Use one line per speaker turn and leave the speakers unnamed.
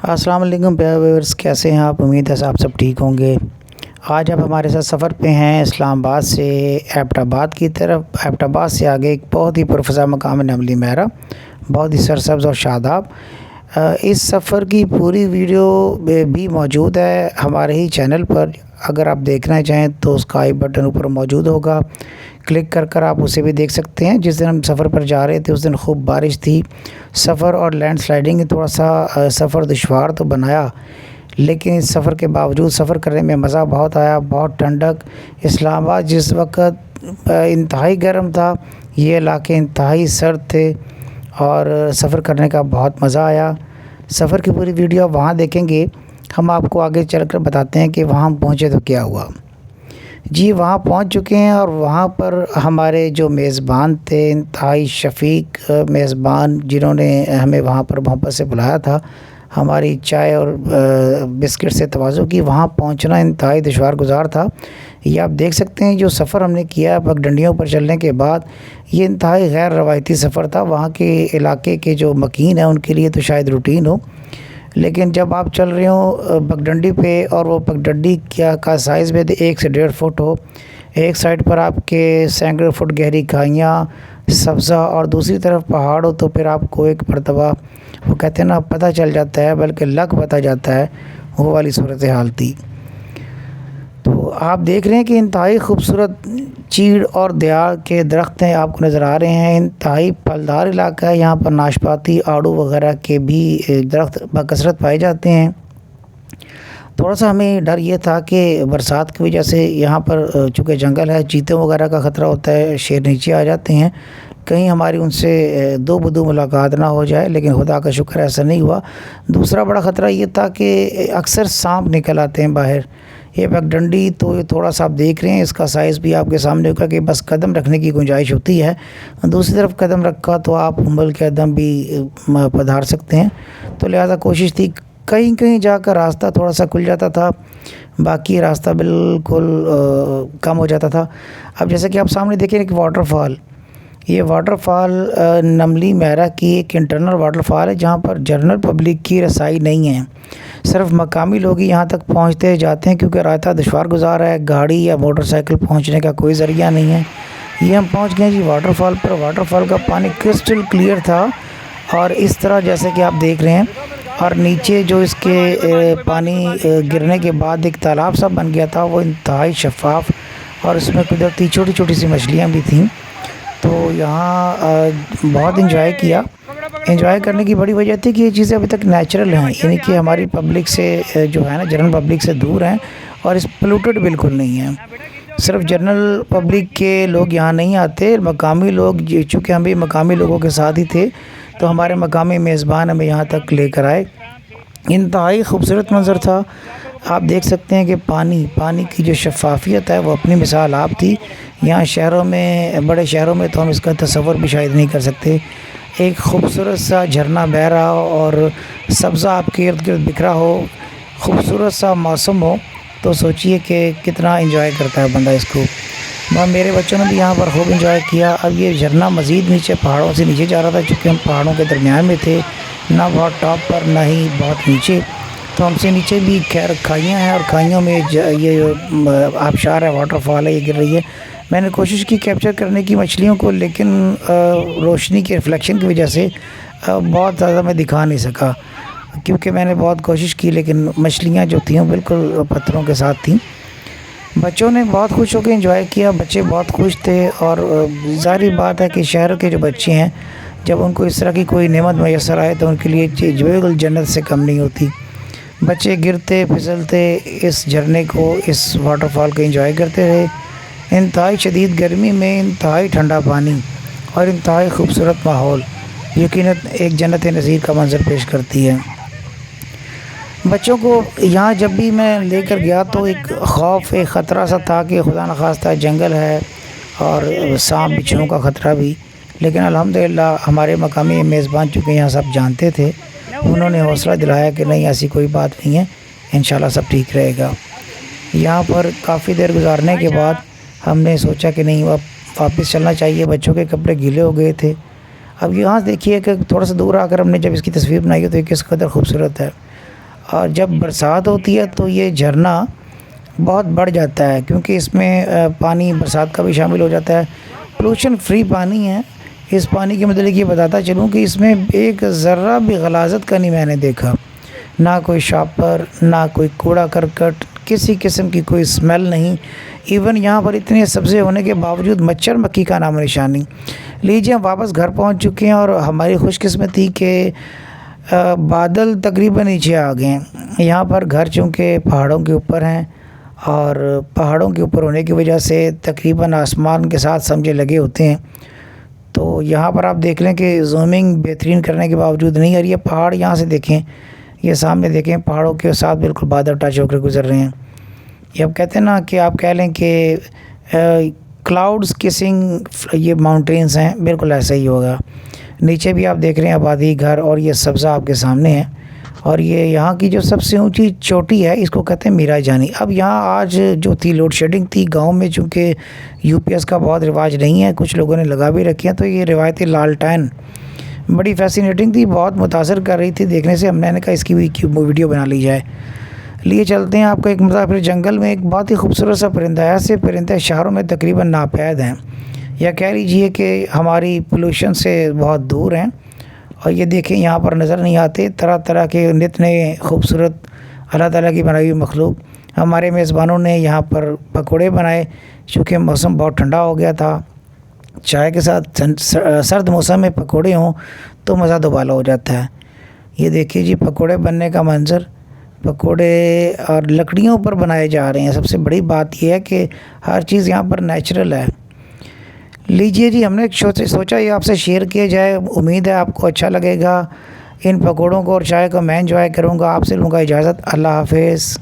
السلام علیکم پیارے ویورز، کیسے ہیں آپ؟ امید ہے آپ سب ٹھیک ہوں گے۔ آج آپ ہمارے ساتھ سفر پہ ہیں اسلام آباد سے ایبٹ آباد کی طرف۔ ایبٹ آباد سے آگے ایک بہت ہی پرفضا مقام ہے نملی مہرہ، بہت ہی سرسبز اور شاداب۔ اس سفر کی پوری ویڈیو بھی موجود ہے ہمارے ہی چینل پر، اگر آپ دیکھنا چاہیں تو اس کا آئی بٹن اوپر موجود ہوگا، کلک کر آپ اسے بھی دیکھ سکتے ہیں۔ جس دن ہم سفر پر جا رہے تھے اس دن خوب بارش تھی، سفر اور لینڈ سلائیڈنگ تھوڑا سا سفر دشوار تو بنایا، لیکن اس سفر کے باوجود سفر کرنے میں مزہ بہت آیا۔ بہت ٹھنڈک، اسلام آباد جس وقت انتہائی گرم تھا، یہ علاقے انتہائی سرد تھے اور سفر کرنے کا بہت مزہ آیا۔ سفر کی پوری ویڈیو وہاں دیکھیں گے، ہم آپ کو آگے چل کر بتاتے ہیں کہ وہاں ہم پہنچے تو کیا ہوا۔ جی وہاں پہنچ چکے ہیں اور وہاں پر ہمارے جو میزبان تھے، انتہائی شفیق میزبان، جنہوں نے ہمیں وہاں پر محبت سے بلایا تھا، ہماری چائے اور بسکٹ سے تواضع کی۔ وہاں پہنچنا انتہائی دشوار گزار تھا۔ یہ آپ دیکھ سکتے ہیں جو سفر ہم نے کیا پگڈنڈیوں پر چلنے کے بعد، یہ انتہائی غیر روایتی سفر تھا۔ وہاں کے علاقے کے جو مکین ہیں ان کے لیے تو شاید روٹین ہو، لیکن جب آپ چل رہے ہوں پگڈنڈی پہ اور وہ پگڈنڈی کا سائز میں 1 سے 1.5 فٹ ہو، ایک سائڈ پر آپ کے سینکڑوں فٹ گہری کھائیاں سبزہ اور دوسری طرف پہاڑ ہو، تو پھر آپ کو ایک مرتبہ وہ کہتے ہیں نا پتہ چل جاتا ہے، بلکہ لگ پتہ جاتا ہے، وہ والی صورتحال تھی۔ تو آپ دیکھ رہے ہیں کہ انتہائی خوبصورت چیڑ اور دیار کے درخت ہیں آپ کو نظر آ رہے ہیں۔ انتہائی پھلدار علاقہ ہے، یہاں پر ناشپاتی، آڑو وغیرہ کے بھی درخت بکثرت پائے جاتے ہیں۔ تھوڑا سا ہمیں ڈر یہ تھا کہ برسات کی وجہ سے یہاں پر چونکہ جنگل ہے، چیتوں وغیرہ کا خطرہ ہوتا ہے، شیر نیچے آ جاتے ہیں، کہیں ہماری ان سے دو بدو ملاقات نہ ہو جائے، لیکن خدا کا شکر ایسا نہیں ہوا۔ دوسرا بڑا خطرہ یہ تھا کہ اکثر سانپ نکل آتے ہیں باہر۔ یہ پگڈنڈی تو تھوڑا سا آپ دیکھ رہے ہیں، اس کا سائز بھی آپ کے سامنے ہوگا کہ بس قدم رکھنے کی گنجائش ہوتی ہے، دوسری طرف قدم رکھا تو آپ ملک قدم بھی پدھار سکتے ہیں۔ تو لہذا کوشش تھی، کہیں جا کر راستہ تھوڑا سا کھل جاتا تھا، باقی راستہ بالکل کم ہو جاتا تھا۔ اب جیسے کہ آپ سامنے دیکھیں ایک واٹر فال، یہ واٹر فال نملی مہرہ کی ایک انٹرنل واٹر فال ہے، جہاں پر جنرل پبلک کی رسائی نہیں ہے، صرف مقامی لوگ ہی یہاں تک پہنچتے جاتے ہیں، کیونکہ راستہ دشوار گزار ہے، گاڑی یا موٹر سائیکل پہنچنے کا کوئی ذریعہ نہیں ہے۔ یہ ہم پہنچ گئے جی واٹر فال پر۔ واٹر فال کا پانی کرسٹل کلیئر تھا اور اس طرح جیسے کہ آپ دیکھ رہے ہیں، اور نیچے جو اس کے پانی گرنے کے بعد ایک تالاب سا بن گیا تھا، وہ انتہائی شفاف، اور اس میں قدرتی چھوٹی چھوٹی سی مچھلیاں بھی تھیں۔ تو یہاں بہت انجوائے کیا۔ انجوائے کرنے کی بڑی وجہ تھی کہ یہ چیزیں ابھی تک نیچرل ہیں، یعنی کہ ہماری پبلک سے جو ہے نا جنرل پبلک سے دور ہیں، اور اس پولوٹڈ بالکل نہیں ہیں۔ صرف جنرل پبلک کے لوگ یہاں نہیں آتے، مقامی لوگ، چونکہ ہم بھی مقامی لوگوں کے ساتھ ہی تھے، تو ہمارے مقامی میزبان ہمیں یہاں تک لے کر آئے۔ انتہائی خوبصورت منظر تھا۔ آپ دیکھ سکتے ہیں کہ پانی کی جو شفافیت ہے وہ اپنی مثال آپ تھی۔ یہاں شہروں میں، بڑے شہروں میں تو ہم اس کا تصور بھی شاید نہیں کر سکتے۔ ایک خوبصورت سا جھرنا بہہ رہا ہو اور سبزہ آپ کے ارد گرد بکھرا ہو، خوبصورت سا موسم ہو، تو سوچئے کہ کتنا انجوائے کرتا ہے بندہ اس کو۔ میرے بچوں نے بھی یہاں پر خوب انجوائے کیا۔ اب یہ جھرنا مزید نیچے پہاڑوں سے نیچے جا رہا تھا، چونکہ ہم پہاڑوں کے درمیان میں تھے، نہ بہت ٹاپ پر نہ ہی بہت نیچے، تو ہم سے نیچے بھی خیر کھائیاں ہیں، اور کھائیوں میں یہ آبشار ہے، واٹر فال ہے، یہ گر رہی ہے۔ میں نے کوشش کی کیپچر کرنے کی مچھلیوں کو، لیکن روشنی کے ریفلیکشن کی وجہ سے بہت زیادہ میں دکھا نہیں سکا، کیونکہ میں نے بہت کوشش کی، لیکن مچھلیاں جو تھیں بالکل پتھروں کے ساتھ تھیں۔ بچوں نے بہت خوش ہو کے انجوائے کیا، بچے بہت خوش تھے، اور ظاہری بات ہے کہ شہر کے جو بچے ہیں، جب ان کو اس طرح کی کوئی نعمت میسر آئے تو ان کے لیے جو جنت سے کم نہیں ہوتی۔ بچے گرتے پھسلتے اس جھرنے کو، اس واٹر فال کو انجوائے کرتے رہے۔ انتہائی شدید گرمی میں انتہائی ٹھنڈا پانی اور انتہائی خوبصورت ماحول یقیناً ایک جنت نظیر کا منظر پیش کرتی ہے۔ بچوں کو یہاں جب بھی میں لے کر گیا تو ایک خوف، ایک خطرہ سا تھا کہ خدا نخواستہ جنگل ہے اور سانپ بچھوؤں کا خطرہ بھی، لیکن الحمدللہ ہمارے مقامی میزبان چونکہ یہاں سب جانتے تھے، انہوں نے حوصلہ دلایا کہ نہیں ایسی کوئی بات نہیں ہے، انشاءاللہ سب ٹھیک رہے گا۔ یہاں پر کافی دیر گزارنے کے بعد ہم نے سوچا کہ نہیں اب واپس چلنا چاہیے، بچوں کے کپڑے گیلے ہو گئے تھے۔ اب یہاں دیکھیے کہ تھوڑا سا دور آ کر ہم نے جب اس کی تصویر بنائی ہے تو یہ کس قدر خوبصورت ہے۔ اور جب برسات ہوتی ہے تو یہ جھرنا بہت بڑھ جاتا ہے، کیونکہ اس میں پانی برسات کا بھی شامل ہو جاتا ہے۔ پولوشن فری پانی ہے۔ اس پانی کے متعلق یہ بتاتا چلوں کہ اس میں ایک ذرہ بھی غلاظت کا نہیں میں نے دیکھا، نہ کوئی شاپر، نہ کوئی کوڑا کرکٹ، کسی قسم کی کوئی اسمیل نہیں۔ ایون یہاں پر اتنے سبزے ہونے کے باوجود مچھر مکھی کا نام و نشان نہیں۔ لیجیے ہم واپس گھر پہنچ چکے ہیں اور ہماری خوش قسمتی کہ بادل تقریباً نیچے آ گئے ہیں۔ یہاں پر گھر چونکہ پہاڑوں کے اوپر ہیں اور پہاڑوں کے اوپر ہونے کی وجہ سے تقریباً آسمان کے ساتھ سمجھے لگے ہوتے ہیں، تو یہاں پر آپ دیکھ لیں کہ زومنگ بہترین کرنے کے باوجود نہیں، اور یہ پہاڑ یہاں سے دیکھیں، یہ سامنے دیکھیں، پہاڑوں کے ساتھ بالکل بادل ٹچ ہو کر گزر رہے ہیں۔ یہ اب کہتے ہیں نا کہ آپ کہہ لیں کہ کلاؤڈز کسنگ یہ ماؤنٹینز ہیں، بالکل ایسا ہی ہوگا۔ نیچے بھی آپ دیکھ رہے ہیں آبادی، گھر، اور یہ سبزہ آپ کے سامنے ہے۔ اور یہ یہاں کی جو سب سے اونچی چوٹی ہے اس کو کہتے ہیں میرا جانی۔ اب یہاں آج جو تھی لوڈ شیڈنگ تھی گاؤں میں، چونکہ یو پی ایس کا بہت رواج نہیں ہے، کچھ لوگوں نے لگا بھی رکھی ہیں، تو یہ روایتی لالٹین بڑی فیسینیٹنگ تھی، بہت متاثر کر رہی تھی دیکھنے سے۔ ہم نے کہا اس کی بھی ویڈیو بنا لی جائے۔ لیے چلتے ہیں آپ کو ایک مسافر جنگل میں، ایک بہت ہی خوبصورت سا پرندہ ہے۔ ایسے پرندے شہروں میں تقریباً ناپید ہیں، یا کہہ لیجیے کہ ہماری پولوشن سے بہت دور ہیں، اور یہ دیکھیں یہاں پر نظر نہیں آتے طرح طرح کے نت نئے خوبصورت اللہ تعالیٰ کی بنائی ہوئی مخلوق۔ ہمارے میزبانوں نے یہاں پر پکوڑے بنائے، چونکہ موسم بہت ٹھنڈا ہو گیا تھا، چائے کے ساتھ سرد موسم میں پکوڑے ہوں تو مزہ دوبالا ہو جاتا ہے۔ یہ دیکھیے جی پکوڑے بننے کا منظر، پکوڑے اور لکڑیوں پر بنائے جا رہے ہیں۔ سب سے بڑی بات یہ ہے کہ ہر چیز یہاں پر نیچرل ہے۔ لیجیے جی ہم نے سوچا یہ آپ سے شیئر کیا جائے، امید ہے آپ کو اچھا لگے گا۔ ان پکوڑوں کو اور چائے کو میں انجوائے کروں گا۔ آپ سے لوں گا اجازت، اللہ حافظ۔